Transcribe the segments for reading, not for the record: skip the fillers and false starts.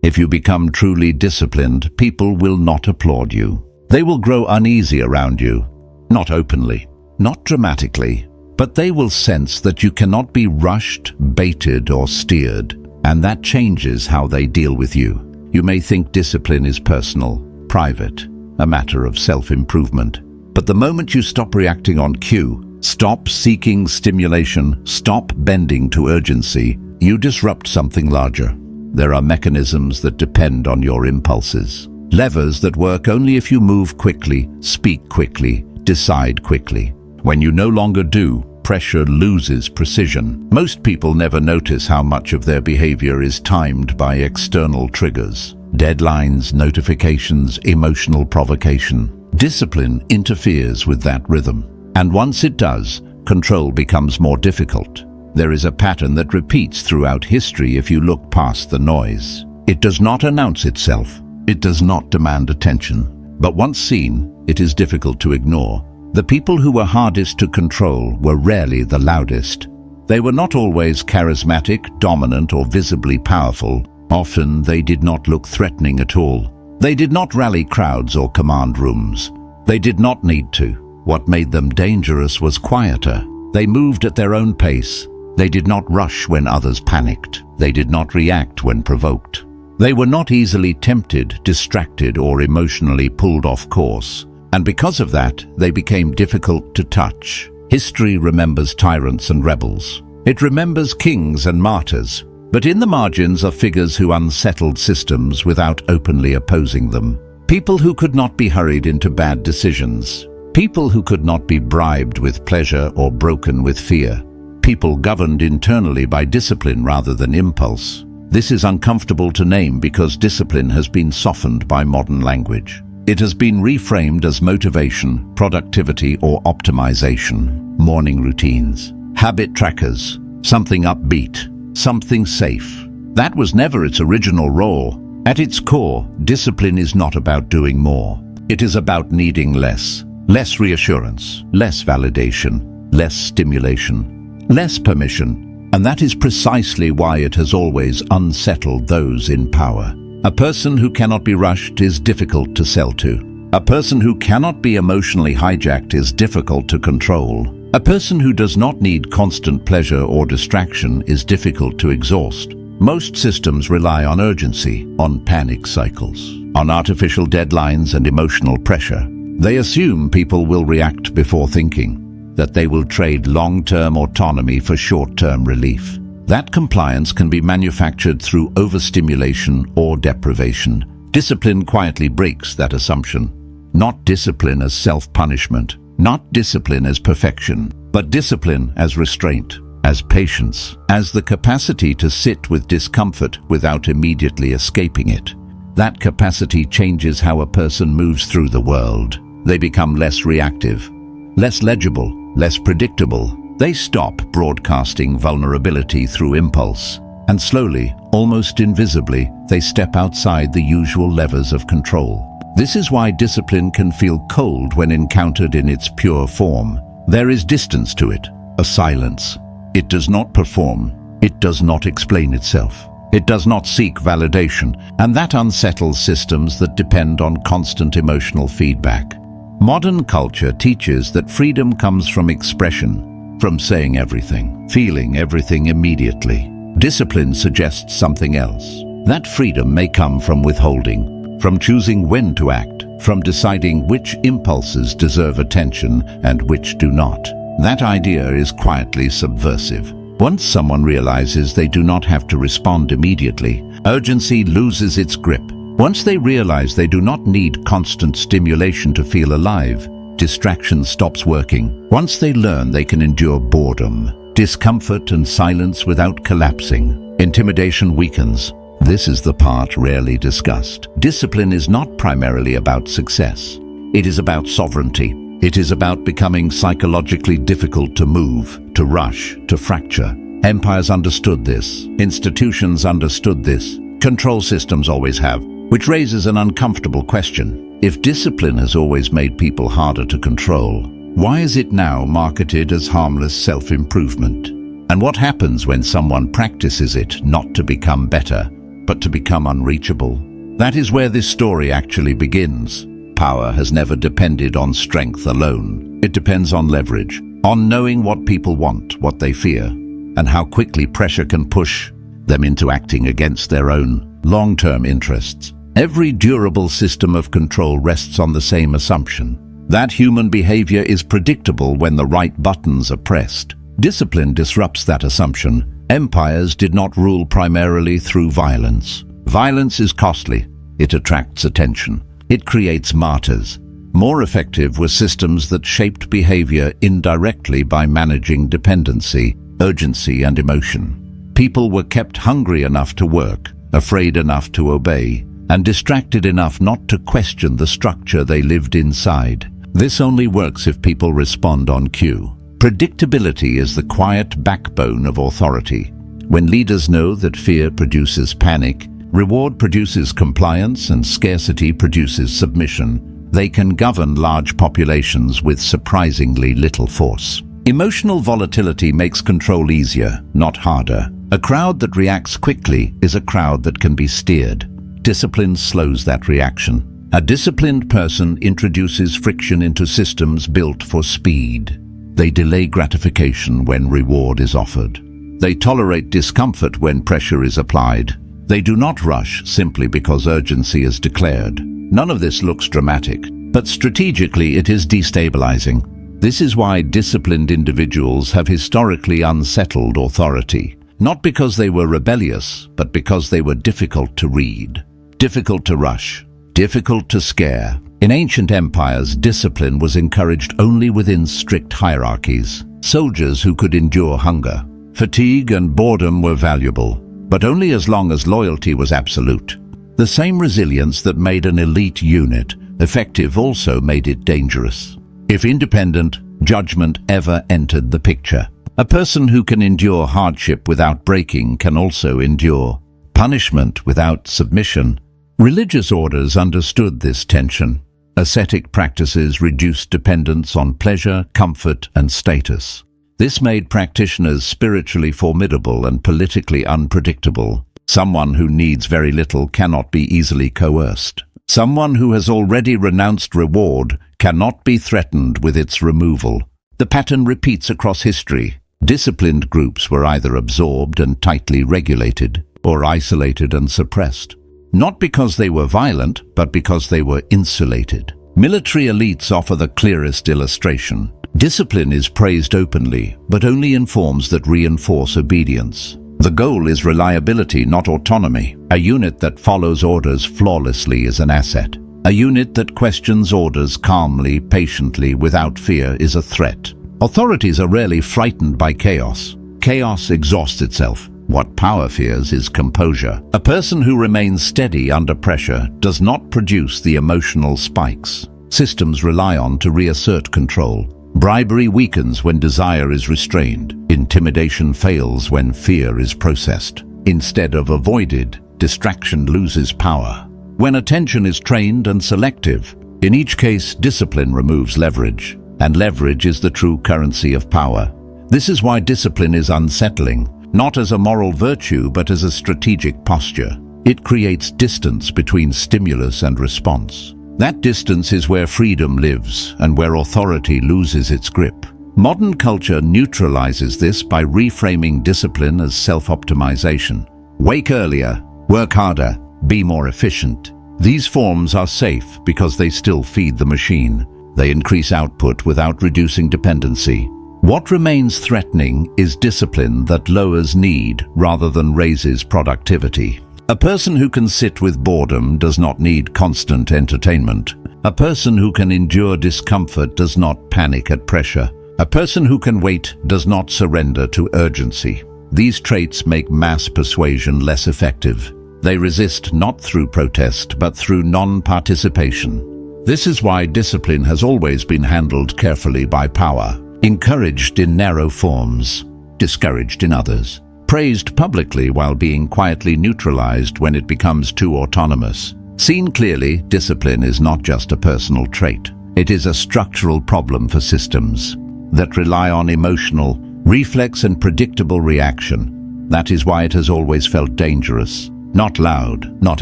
If you become truly disciplined, people will not applaud you. They will grow uneasy around you, not openly, not dramatically, but they will sense that you cannot be rushed, baited, or steered, and that changes how they deal with you. You may think discipline is personal, private, a matter of self-improvement. But the moment you stop reacting on cue, stop seeking stimulation, stop bending to urgency, you disrupt something larger. There are mechanisms that depend on your impulses. Levers that work only if you move quickly, speak quickly, decide quickly. When you no longer do, pressure loses precision. Most people never notice how much of their behavior is timed by external triggers. Deadlines, notifications, emotional provocation. Discipline interferes with that rhythm. And once it does, control becomes more difficult. There is a pattern that repeats throughout history if you look past the noise. It does not announce itself. It does not demand attention. But once seen, it is difficult to ignore. The people who were hardest to control were rarely the loudest. They were not always charismatic, dominant, or visibly powerful. Often they did not look threatening at all. They did not rally crowds or command rooms. They did not need to. What made them dangerous was quieter. They moved at their own pace. They did not rush when others panicked. They did not react when provoked. They were not easily tempted, distracted, or emotionally pulled off course. And because of that, they became difficult to touch. History remembers tyrants and rebels. It remembers kings and martyrs. But in the margins are figures who unsettled systems without openly opposing them. People who could not be hurried into bad decisions. People who could not be bribed with pleasure or broken with fear. People governed internally by discipline rather than impulse. This is uncomfortable to name because discipline has been softened by modern language. It has been reframed as motivation, productivity, or optimization. Morning routines, habit trackers, something upbeat, something safe. That was never its original role. At its core, discipline is not about doing more. It is about needing less. Less reassurance, less validation, less stimulation, less permission. And that is precisely why it has always unsettled those in power. A person who cannot be rushed is difficult to sell to. A person who cannot be emotionally hijacked is difficult to control. A person who does not need constant pleasure or distraction is difficult to exhaust. Most systems rely on urgency, on panic cycles, on artificial deadlines and emotional pressure. They assume people will react before thinking, that they will trade long-term autonomy for short-term relief. That compliance can be manufactured through overstimulation or deprivation. Discipline quietly breaks that assumption. Not discipline as self-punishment, not discipline as perfection, but discipline as restraint, as patience, as the capacity to sit with discomfort without immediately escaping it. That capacity changes how a person moves through the world. They become less reactive, less legible, less predictable. They stop broadcasting vulnerability through impulse, and slowly, almost invisibly, they step outside the usual levers of control. This is why discipline can feel cold when encountered in its pure form. There is distance to it, a silence. It does not perform. It does not explain itself. It does not seek validation, and that unsettles systems that depend on constant emotional feedback. Modern culture teaches that freedom comes from expression, from saying everything, feeling everything immediately. Discipline suggests something else. That freedom may come from withholding, from choosing when to act, from deciding which impulses deserve attention and which do not. That idea is quietly subversive. Once someone realizes they do not have to respond immediately, urgency loses its grip. Once they realize they do not need constant stimulation to feel alive, distraction stops working. Once they learn they can endure boredom, discomfort and silence without collapsing, intimidation weakens. This is the part rarely discussed. Discipline is not primarily about success. It is about sovereignty. It is about becoming psychologically difficult to move, to rush, to fracture. Empires understood this. Institutions understood this. Control systems always have, which raises an uncomfortable question. If discipline has always made people harder to control, why is it now marketed as harmless self-improvement? And what happens when someone practices it not to become better, but to become unreachable. That is where this story actually begins. Power has never depended on strength alone. It depends on leverage, on knowing what people want, what they fear, and how quickly pressure can push them into acting against their own long-term interests. Every durable system of control rests on the same assumption, that human behavior is predictable when the right buttons are pressed. Discipline disrupts that assumption. Empires did not rule primarily through violence. Violence is costly. It attracts attention. It creates martyrs. More effective were systems that shaped behavior indirectly by managing dependency, urgency, and emotion. People were kept hungry enough to work, afraid enough to obey, and distracted enough not to question the structure they lived inside. This only works if people respond on cue. Predictability is the quiet backbone of authority. When leaders know that fear produces panic, reward produces compliance, and scarcity produces submission, they can govern large populations with surprisingly little force. Emotional volatility makes control easier, not harder. A crowd that reacts quickly is a crowd that can be steered. Discipline slows that reaction. A disciplined person introduces friction into systems built for speed. They delay gratification when reward is offered. They tolerate discomfort when pressure is applied. They do not rush simply because urgency is declared. None of this looks dramatic, but strategically it is destabilizing. This is why disciplined individuals have historically unsettled authority. Not because they were rebellious, but because they were difficult to read, difficult to rush, difficult to scare. In ancient empires, discipline was encouraged only within strict hierarchies. Soldiers who could endure hunger, fatigue, and boredom were valuable, but only as long as loyalty was absolute. The same resilience that made an elite unit effective also made it dangerous. If independent judgment ever entered the picture, a person who can endure hardship without breaking can also endure punishment without submission. Religious orders understood this tension. Ascetic practices reduced dependence on pleasure, comfort, and status. This made practitioners spiritually formidable and politically unpredictable. Someone who needs very little cannot be easily coerced. Someone who has already renounced reward cannot be threatened with its removal. The pattern repeats across history. Disciplined groups were either absorbed and tightly regulated, or isolated and suppressed. Not because they were violent, but because they were insulated. Military elites offer the clearest illustration. Discipline is praised openly, but only in forms that reinforce obedience. The goal is reliability, not autonomy. A unit that follows orders flawlessly is an asset. A unit that questions orders calmly, patiently, without fear is a threat. Authorities are rarely frightened by chaos. Chaos exhausts itself. What power fears is composure. A person who remains steady under pressure does not produce the emotional spikes systems rely on to reassert control. Bribery weakens when desire is restrained. Intimidation fails when fear is processed. Instead of avoided, distraction loses power. When attention is trained and selective, in each case, discipline removes leverage, and leverage is the true currency of power. This is why discipline is unsettling. Not as a moral virtue, but as a strategic posture. It creates distance between stimulus and response. That distance is where freedom lives and where authority loses its grip. Modern culture neutralizes this by reframing discipline as self-optimization. Wake earlier, work harder, be more efficient. These forms are safe because they still feed the machine. They increase output without reducing dependency. What remains threatening is discipline that lowers need rather than raises productivity. A person who can sit with boredom does not need constant entertainment. A person who can endure discomfort does not panic at pressure. A person who can wait does not surrender to urgency. These traits make mass persuasion less effective. They resist not through protest, but through non-participation. This is why discipline has always been handled carefully by power. Encouraged in narrow forms, discouraged in others. Praised publicly while being quietly neutralized when it becomes too autonomous. Seen clearly, discipline is not just a personal trait. It is a structural problem for systems that rely on emotional, reflex and predictable reaction. That is why it has always felt dangerous. Not loud, not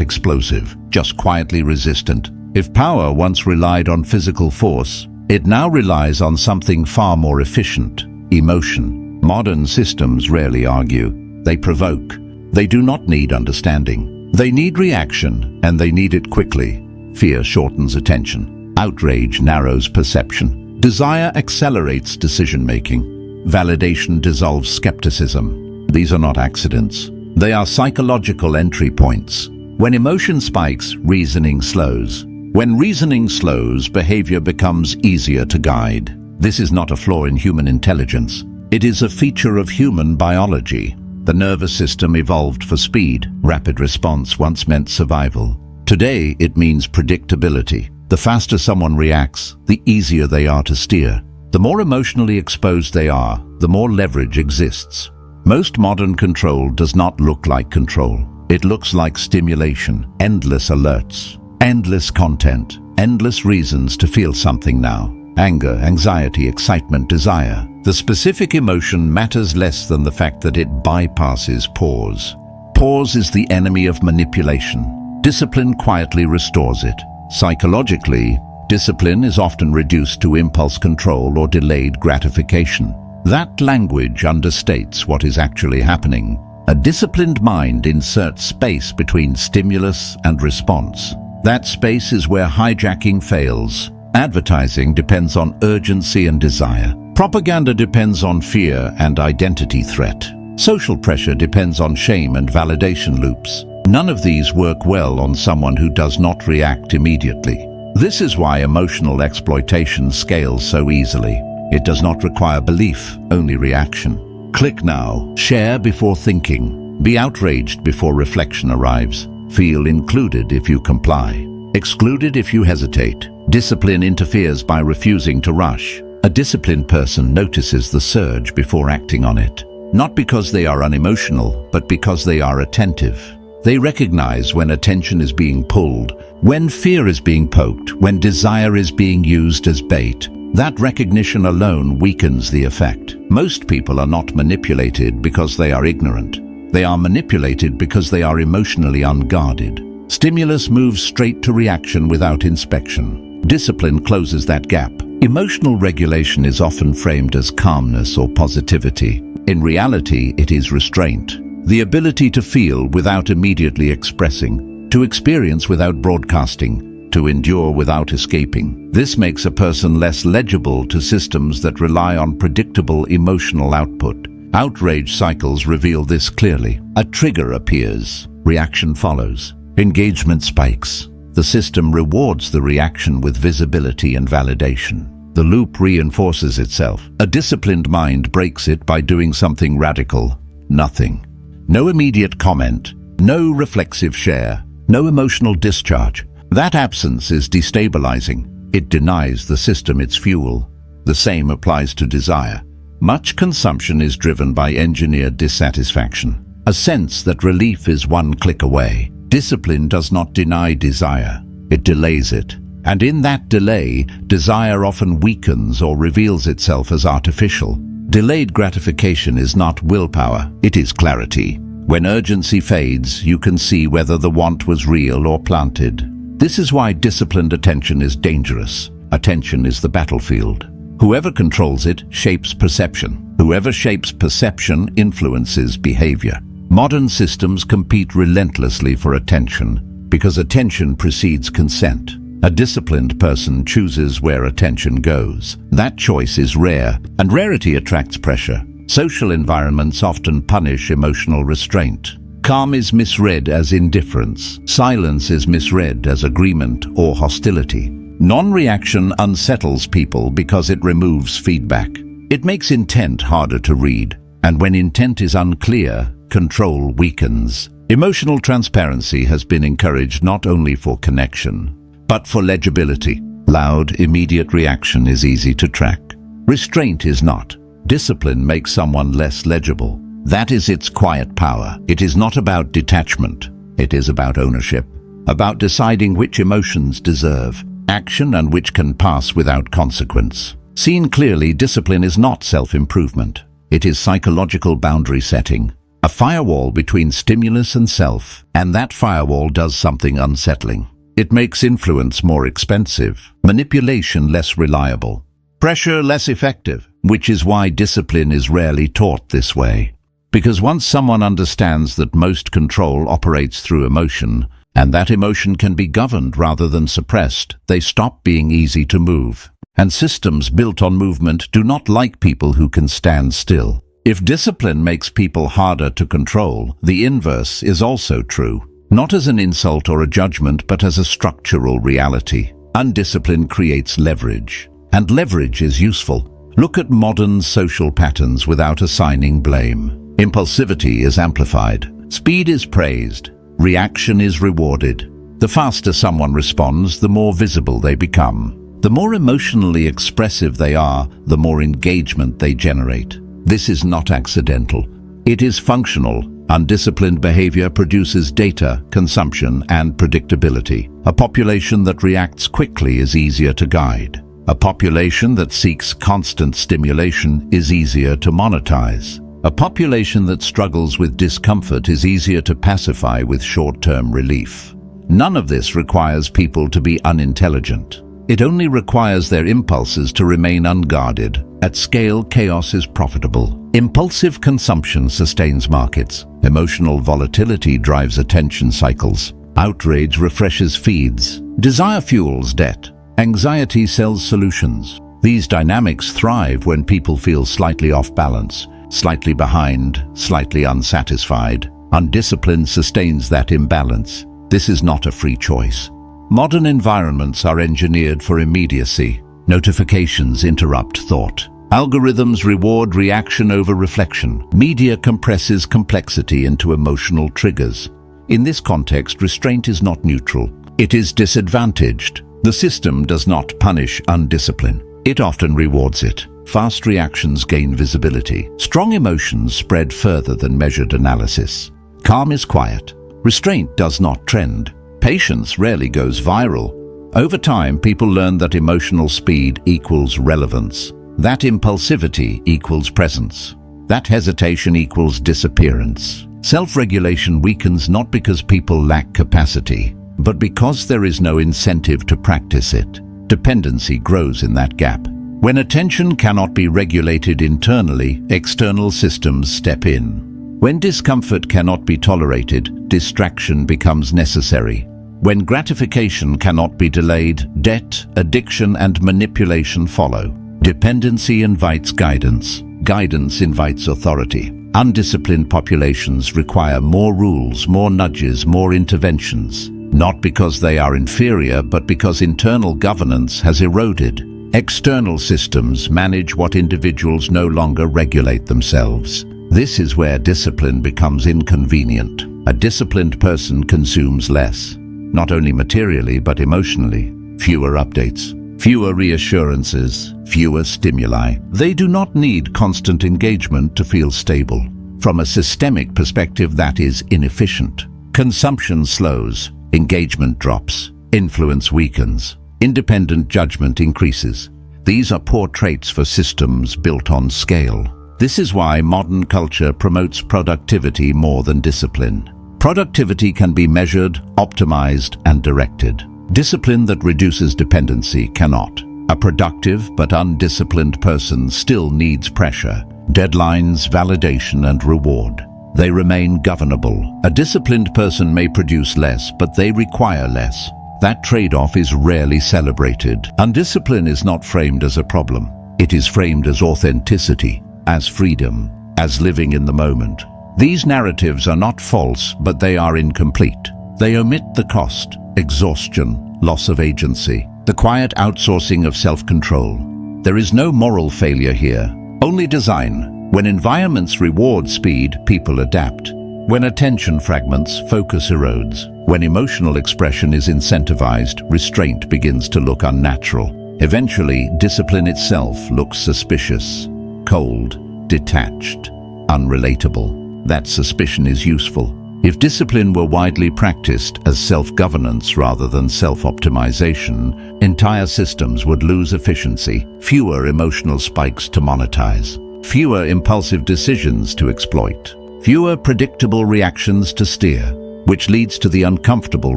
explosive, just quietly resistant. If power once relied on physical force, it now relies on something far more efficient: emotion. Modern systems rarely argue. They provoke. They do not need understanding. They need reaction, and they need it quickly. Fear shortens attention. Outrage narrows perception. Desire accelerates decision-making. Validation dissolves skepticism. These are not accidents. They are psychological entry points. When emotion spikes, reasoning slows. When reasoning slows, behavior becomes easier to guide. This is not a flaw in human intelligence. It is a feature of human biology. The nervous system evolved for speed. Rapid response once meant survival. Today, it means predictability. The faster someone reacts, the easier they are to steer. The more emotionally exposed they are, the more leverage exists. Most modern control does not look like control. It looks like stimulation, endless alerts, endless content, endless reasons to feel something now. Anger, anxiety, excitement, desire. The specific emotion matters less than the fact that it bypasses pause. Pause is the enemy of manipulation. Discipline quietly restores it. Psychologically, discipline is often reduced to impulse control or delayed gratification. That language understates what is actually happening. A disciplined mind inserts space between stimulus and response. That space is where hijacking fails. Advertising depends on urgency and desire. Propaganda depends on fear and identity threat. Social pressure depends on shame and validation loops. None of these work well on someone who does not react immediately. This is why emotional exploitation scales so easily. It does not require belief, only reaction. Click now. Share before thinking. Be outraged before reflection arrives. Feel included if you comply. Excluded if you hesitate. Discipline interferes by refusing to rush. A disciplined person notices the surge before acting on it. Not because they are unemotional, but because they are attentive. They recognize when attention is being pulled, when fear is being poked, when desire is being used as bait. That recognition alone weakens the effect. Most people are not manipulated because they are ignorant. They are manipulated because they are emotionally unguarded. Stimulus moves straight to reaction without inspection. Discipline closes that gap. Emotional regulation is often framed as calmness or positivity. In reality, it is restraint. The ability to feel without immediately expressing, to experience without broadcasting, to endure without escaping. This makes a person less legible to systems that rely on predictable emotional output. Outrage cycles reveal this clearly. A trigger appears. Reaction follows. Engagement spikes. The system rewards the reaction with visibility and validation. The loop reinforces itself. A disciplined mind breaks it by doing something radical. Nothing. No immediate comment. No reflexive share. No emotional discharge. That absence is destabilizing. It denies the system its fuel. The same applies to desire. Much consumption is driven by engineered dissatisfaction. A sense that relief is one click away. Discipline does not deny desire. It delays it. And in that delay, desire often weakens or reveals itself as artificial. Delayed gratification is not willpower, it is clarity. When urgency fades, you can see whether the want was real or planted. This is why disciplined attention is dangerous. Attention is the battlefield. Whoever controls it shapes perception. Whoever shapes perception influences behavior. Modern systems compete relentlessly for attention because attention precedes consent. A disciplined person chooses where attention goes. That choice is rare, and rarity attracts pressure. Social environments often punish emotional restraint. Calm is misread as indifference. Silence is misread as agreement or hostility. Non-reaction unsettles people because it removes feedback. It makes intent harder to read, and when intent is unclear, control weakens. Emotional transparency has been encouraged not only for connection, but for legibility. Loud, immediate reaction is easy to track. Restraint is not. Discipline makes someone less legible. That is its quiet power. It is not about detachment. It is about ownership, about deciding which emotions deserve action and which can pass without consequence. Seen clearly, discipline is not self-improvement. It is psychological boundary setting. a firewall between stimulus and self, and that firewall does something unsettling. It makes influence more expensive, manipulation less reliable, pressure less effective, which is why discipline is rarely taught this way. Because once someone understands that most control operates through emotion, and that emotion can be governed rather than suppressed, they stop being easy to move. And systems built on movement do not like people who can stand still. If discipline makes people harder to control, the inverse is also true. Not as an insult or a judgment, but as a structural reality. Undiscipline creates leverage, and leverage is useful. Look at modern social patterns without assigning blame. Impulsivity is amplified. Speed is praised. Reaction is rewarded. The faster someone responds, the more visible they become. The more emotionally expressive they are, the more engagement they generate. This is not accidental. It is functional. Undisciplined behavior produces data, consumption, and predictability. A population that reacts quickly is easier to guide. A population that seeks constant stimulation is easier to monetize. A population that struggles with discomfort is easier to pacify with short-term relief. None of this requires people to be unintelligent. It only requires their impulses to remain unguarded. At scale, chaos is profitable. Impulsive consumption sustains markets. Emotional volatility drives attention cycles. Outrage refreshes feeds. Desire fuels debt. Anxiety sells solutions. These dynamics thrive when people feel slightly off balance, slightly behind, slightly unsatisfied. Undiscipline sustains that imbalance. This is not a free choice. Modern environments are engineered for immediacy. Notifications interrupt thought. Algorithms reward reaction over reflection. Media compresses complexity into emotional triggers. In this context, restraint is not neutral. It is disadvantaged. The system does not punish undiscipline. It often rewards it. Fast reactions gain visibility. Strong emotions spread further than measured analysis. Calm is quiet. Restraint does not trend. Patience rarely goes viral. Over time, people learn that emotional speed equals relevance. That impulsivity equals presence. That hesitation equals disappearance. Self-regulation weakens not because people lack capacity, but because there is no incentive to practice it. Dependency grows in that gap. When attention cannot be regulated internally, external systems step in. When discomfort cannot be tolerated, distraction becomes necessary. When gratification cannot be delayed, debt, addiction, and manipulation follow. Dependency invites guidance. Guidance invites authority. Undisciplined populations require more rules, more nudges, more interventions. Not because they are inferior, but because internal governance has eroded. External systems manage what individuals no longer regulate themselves. This is where discipline becomes inconvenient. A disciplined person consumes less, not only materially but emotionally. Fewer updates, fewer reassurances, fewer stimuli. They do not need constant engagement to feel stable. From a systemic perspective, that is inefficient. Consumption slows, engagement drops, influence weakens, independent judgment increases. These are poor traits for systems built on scale. This is why modern culture promotes productivity more than discipline. Productivity can be measured, optimized, and directed. Discipline that reduces dependency cannot. A productive but undisciplined person still needs pressure, deadlines, validation, and reward. They remain governable. A disciplined person may produce less, but they require less. That trade-off is rarely celebrated. Undiscipline is not framed as a problem. It is framed as authenticity, as freedom, as living in the moment. These narratives are not false, but they are incomplete. They omit the cost, exhaustion, loss of agency, the quiet outsourcing of self-control. There is no moral failure here, only design. When environments reward speed, people adapt. When attention fragments, focus erodes. When emotional expression is incentivized, restraint begins to look unnatural. Eventually, discipline itself looks suspicious, cold, detached, unrelatable. That suspicion is useful. If discipline were widely practiced as self-governance rather than self-optimization, entire systems would lose efficiency, fewer emotional spikes to monetize, fewer impulsive decisions to exploit. fewer predictable reactions to steer, which leads to the uncomfortable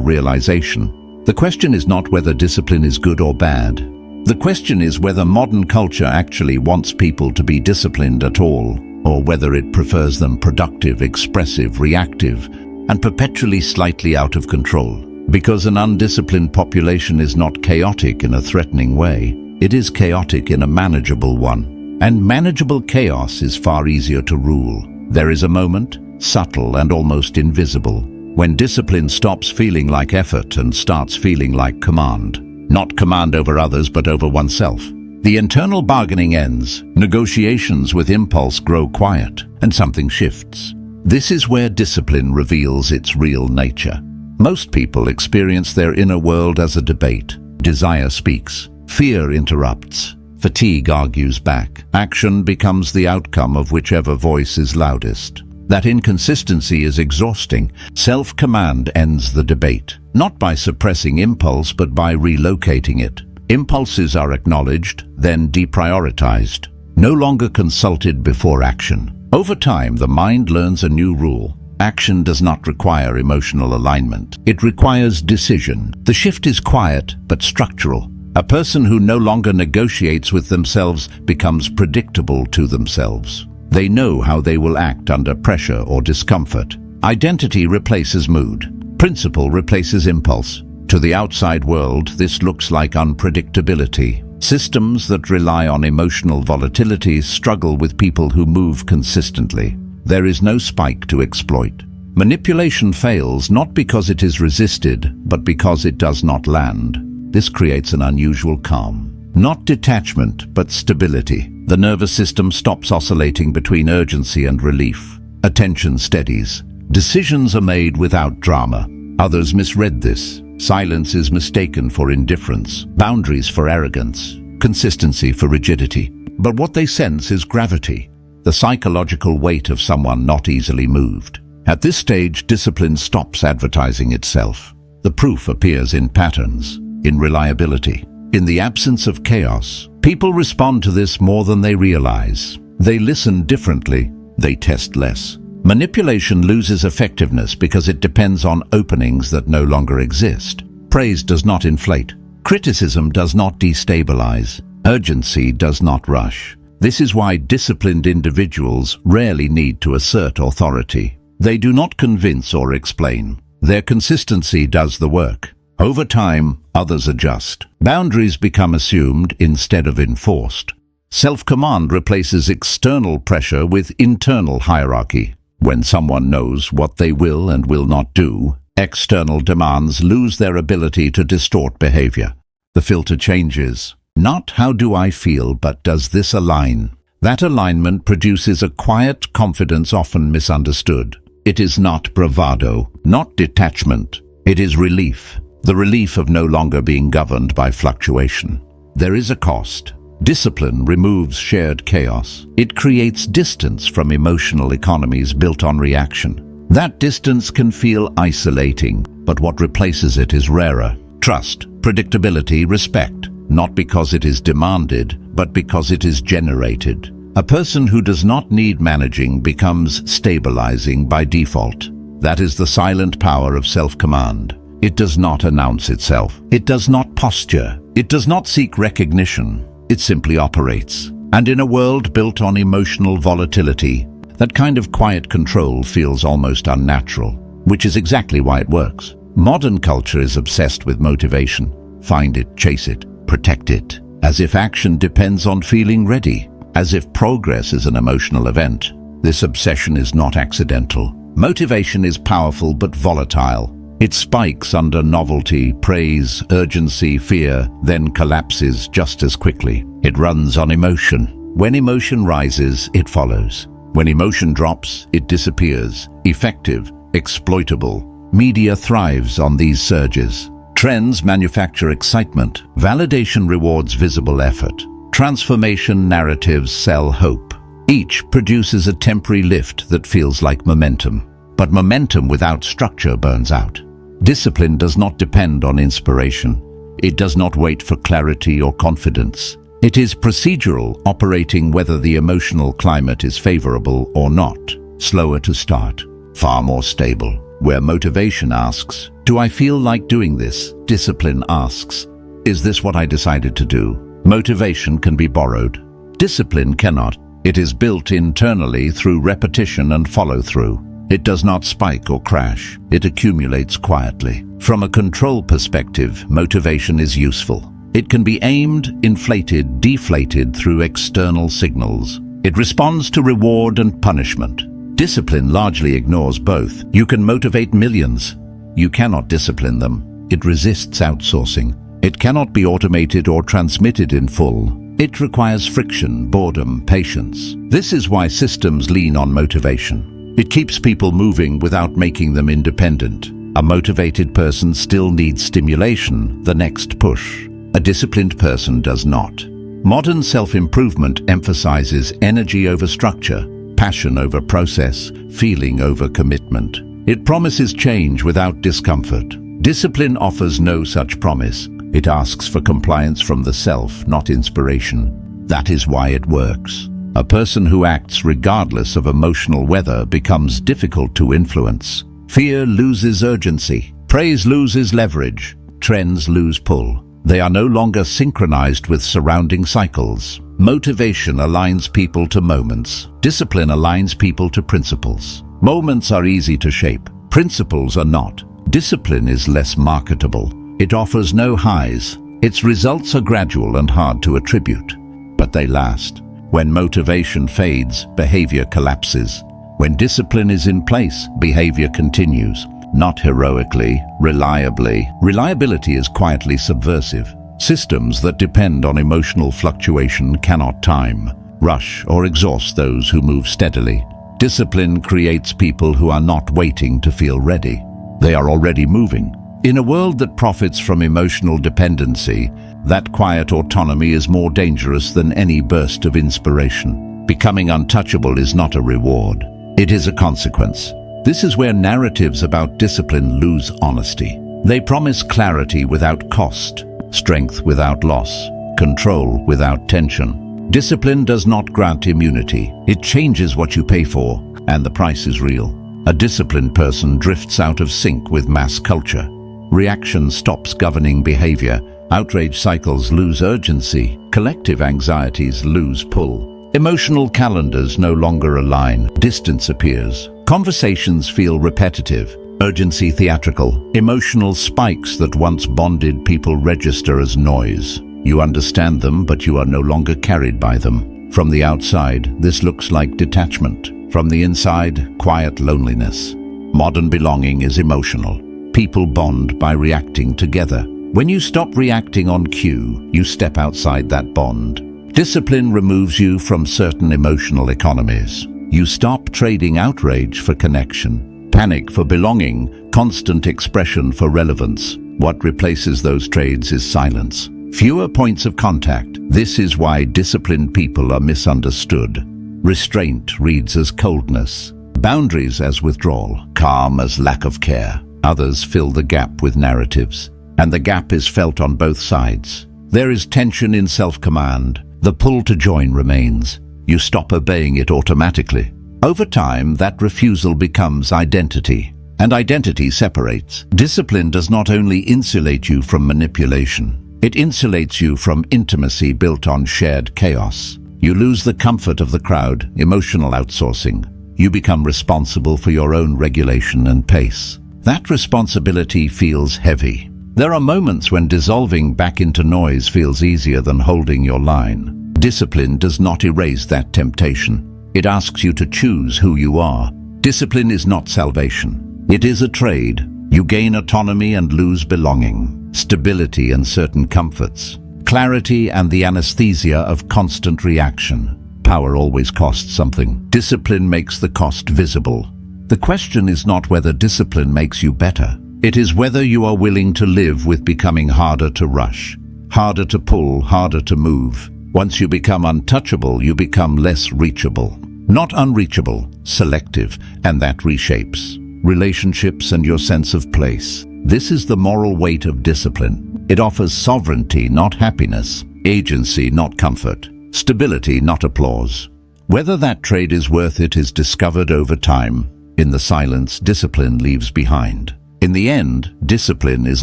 realization. The question is not whether discipline is good or bad. The question is whether modern culture actually wants people to be disciplined at all, or whether it prefers them productive, expressive, reactive, and perpetually slightly out of control. Because an undisciplined population is not chaotic in a threatening way, it is chaotic in a manageable one. And manageable chaos is far easier to rule. There is a moment, subtle and almost invisible, when discipline stops feeling like effort and starts feeling like command. Not command over others, but over oneself. The internal bargaining ends, negotiations with impulse grow quiet, and something shifts. This is where discipline reveals its real nature. Most people experience their inner world as a debate. Desire speaks, fear interrupts, fatigue argues back. Action becomes the outcome of whichever voice is loudest. That inconsistency is exhausting. Self-command ends the debate, not by suppressing impulse but by relocating it. Impulses are acknowledged, then deprioritized, no longer consulted before action. Over time, the mind learns a new rule. Action does not require emotional alignment. It requires decision. The shift is quiet but structural. A person who no longer negotiates with themselves becomes predictable to themselves. They know how they will act under pressure or discomfort. Identity replaces mood. Principle replaces impulse. To the outside world, this looks like unpredictability. Systems that rely on emotional volatility struggle with people who move consistently. There is no spike to exploit. Manipulation fails not because it is resisted, but because it does not land. This creates an unusual calm. Not detachment, but stability. The nervous system stops oscillating between urgency and relief. Attention steadies. Decisions are made without drama. Others misread this. Silence is mistaken for indifference, boundaries for arrogance, consistency for rigidity. But what they sense is gravity, the psychological weight of someone not easily moved. At this stage, discipline stops advertising itself. The proof appears in patterns, in reliability. In the absence of chaos, people respond to this more than they realize. They listen differently, they test less. Manipulation loses effectiveness because it depends on openings that no longer exist. Praise does not inflate. Criticism does not destabilize. Urgency does not rush. This is why disciplined individuals rarely need to assert authority. They do not convince or explain. Their consistency does the work. Over time, others adjust. Boundaries become assumed instead of enforced. Self-command replaces external pressure with internal hierarchy. When someone knows what they will and will not do, external demands lose their ability to distort behavior. The filter changes. Not how do I feel, but does this align? That alignment produces a quiet confidence often misunderstood. It is not bravado, not detachment. It is relief. The relief of no longer being governed by fluctuation. There is a cost. Discipline removes shared chaos. It creates distance from emotional economies built on reaction. That distance can feel isolating, but what replaces it is rarer. Trust, predictability, respect, not because it is demanded, but because it is generated. A person who does not need managing becomes stabilizing by default. That is the silent power of self-command. It does not announce itself. It does not posture. It does not seek recognition. It simply operates. And in a world built on emotional volatility, that kind of quiet control feels almost unnatural, which is exactly why it works. Modern culture is obsessed with motivation. Find it, chase it, protect it, as if action depends on feeling ready, as if progress is an emotional event. This obsession is not accidental. Motivation is powerful but volatile. It spikes under novelty, praise, urgency, fear, then collapses just as quickly. It runs on emotion. When emotion rises, it follows. When emotion drops, it disappears. Effective, exploitable. Media thrives on these surges. Trends manufacture excitement. Validation rewards visible effort. Transformation narratives sell hope. Each produces a temporary lift that feels like momentum. But momentum without structure burns out. Discipline does not depend on inspiration. It does not wait for clarity or confidence. It is procedural, operating whether the emotional climate is favorable or not. slower to start, far more stable. Where motivation asks, "Do I feel like doing this?" Discipline asks, "Is this what I decided to do?" Motivation can be borrowed. Discipline cannot. It is built internally through repetition and follow-through. It does not spike or crash. It accumulates quietly. From a control perspective, motivation is useful. It can be aimed, inflated, deflated through external signals. It responds to reward and punishment. Discipline largely ignores both. You can motivate millions. You cannot discipline them. It resists outsourcing. It cannot be automated or transmitted in full. It requires friction, boredom, patience. This is why systems lean on motivation. It keeps people moving without making them independent. A motivated person still needs stimulation, the next push. A disciplined person does not. Modern self-improvement emphasizes energy over structure, passion over process, feeling over commitment. It promises change without discomfort. Discipline offers no such promise. It asks for compliance from the self, not inspiration. That is why it works. A person who acts regardless of emotional weather becomes difficult to influence. Fear loses urgency. Praise loses leverage. Trends lose pull. They are no longer synchronized with surrounding cycles. Motivation aligns people to moments. Discipline aligns people to principles. Moments are easy to shape. Principles are not. Discipline is less marketable. It offers no highs. Its results are gradual and hard to attribute, but they last. When motivation fades, behavior collapses. When discipline is in place, behavior continues. Not heroically, reliably. Reliability is quietly subversive. Systems that depend on emotional fluctuation cannot time, rush, or exhaust those who move steadily. Discipline creates people who are not waiting to feel ready. They are already moving. In a world that profits from emotional dependency, that quiet autonomy is more dangerous than any burst of inspiration. Becoming untouchable is not a reward. It is a consequence. This is where narratives about discipline lose honesty. They promise clarity without cost, strength without loss, control without tension. Discipline does not grant immunity. It changes what you pay for, and the price is real. A disciplined person drifts out of sync with mass culture. Reaction stops governing behavior. Outrage cycles lose urgency. Collective anxieties lose pull. Emotional calendars no longer align. Distance appears. Conversations feel repetitive. Urgency theatrical. Emotional spikes that once bonded people register as noise. You understand them, but you are no longer carried by them. From the outside, this looks like detachment. From the inside, quiet loneliness. Modern belonging is emotional. People bond by reacting together. When you stop reacting on cue, you step outside that bond. Discipline removes you from certain emotional economies. You stop trading outrage for connection, panic for belonging, constant expression for relevance. What replaces those trades is silence. Fewer points of contact. This is why disciplined people are misunderstood. Restraint reads as coldness, boundaries as withdrawal, calm as lack of care. Others fill the gap with narratives, and the gap is felt on both sides. There is tension in self-command. The pull to join remains. You stop obeying it automatically. Over time, that refusal becomes identity, and identity separates. Discipline does not only insulate you from manipulation, it insulates you from intimacy built on shared chaos. You lose the comfort of the crowd, emotional outsourcing. You become responsible for your own regulation and pace. That responsibility feels heavy. There are moments when dissolving back into noise feels easier than holding your line. Discipline does not erase that temptation. It asks you to choose who you are. Discipline is not salvation. It is a trade. You gain autonomy and lose belonging, stability and certain comforts, clarity and the anesthesia of constant reaction. Power always costs something. Discipline makes the cost visible. The question is not whether discipline makes you better. It is whether you are willing to live with becoming harder to rush, harder to pull, harder to move. Once you become untouchable, you become less reachable. Not unreachable, selective, and that reshapes relationships and your sense of place. This is the moral weight of discipline. It offers sovereignty, not happiness, agency, not comfort, stability, not applause. Whether that trade is worth it is discovered over time. In the silence, discipline leaves behind. In the end, discipline is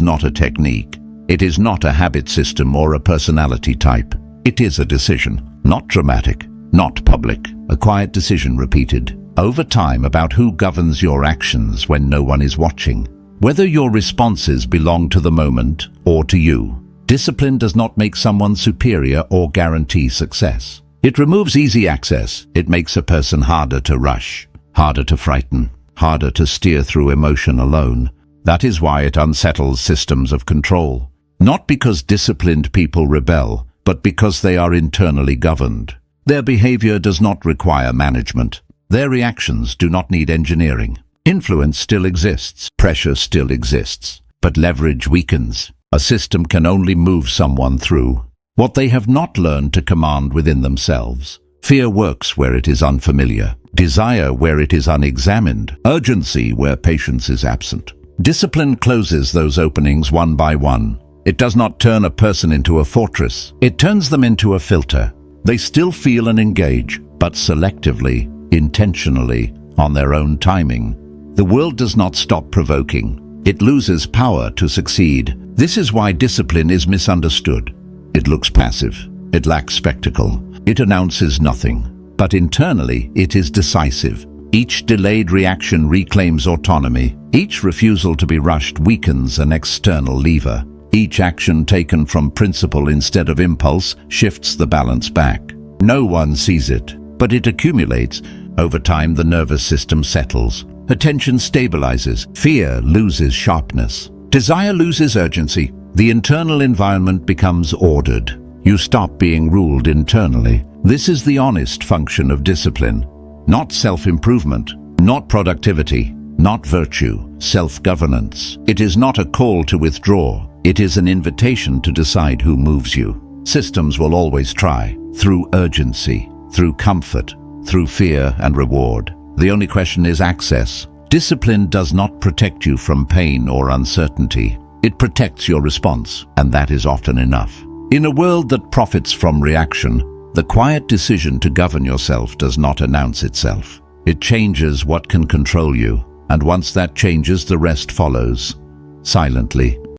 not a technique. It is not a habit system or a personality type. It is a decision, not dramatic, not public, a quiet decision repeated over time about who governs your actions when no one is watching. Whether your responses belong to the moment or to you. Discipline does not make someone superior or guarantee success. It removes easy access. It makes a person harder to rush, harder to frighten, harder to steer through emotion alone. That is why it unsettles systems of control. Not because disciplined people rebel, but because they are internally governed. Their behavior does not require management. Their reactions do not need engineering. Influence still exists, pressure still exists, but leverage weakens. A system can only move someone through what they have not learned to command within themselves. Fear works where it is unfamiliar, desire where it is unexamined, urgency where patience is absent. Discipline closes those openings one by one. It does not turn a person into a fortress. It turns them into a filter. They still feel and engage, but selectively, intentionally, on their own timing. The world does not stop provoking. It loses power to succeed. This is why discipline is misunderstood. It looks passive. It lacks spectacle. It announces nothing. But internally, it is decisive. Each delayed reaction reclaims autonomy. Each refusal to be rushed weakens an external lever. Each action taken from principle instead of impulse shifts the balance back. No one sees it, but it accumulates. Over time, the nervous system settles. Attention stabilizes. Fear loses sharpness. Desire loses urgency. The internal environment becomes ordered. You stop being ruled internally. This is the honest function of discipline. Not self-improvement, not productivity, not virtue, self-governance. It is not a call to withdraw. It is an invitation to decide who moves you. Systems will always try, through urgency, through comfort, through fear and reward. The only question is access. Discipline does not protect you from pain or uncertainty. It protects your response, and that is often enough. In a world that profits from reaction, the quiet decision to govern yourself does not announce itself. It changes what can control you, and once that changes, the rest follows. Silently,